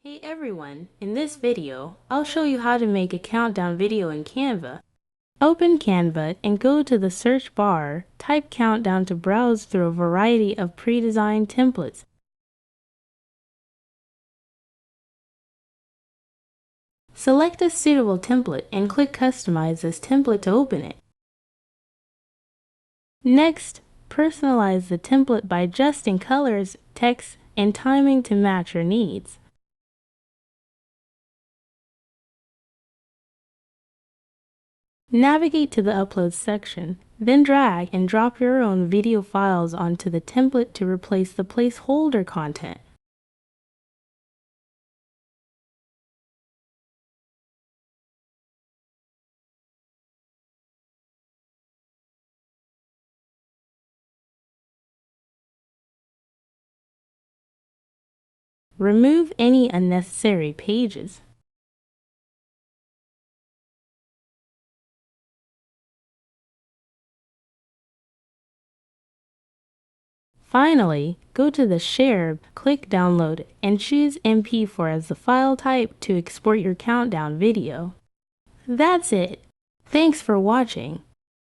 Hey everyone, in this video, I'll show you how to make a countdown video in Canva. Open Canva and go to the search bar, type countdown to browse through a variety of pre-designed templates. Select a suitable template and click Customize this template to open it. Next, personalize the template by adjusting colors, text, and timing to match your needs. Navigate to the Upload section, then drag and drop your own video files onto the template to replace the placeholder content. Remove any unnecessary pages. Finally, go to the Share, click Download, and choose MP4 as the file type to export your countdown video. That's it! Thanks for watching.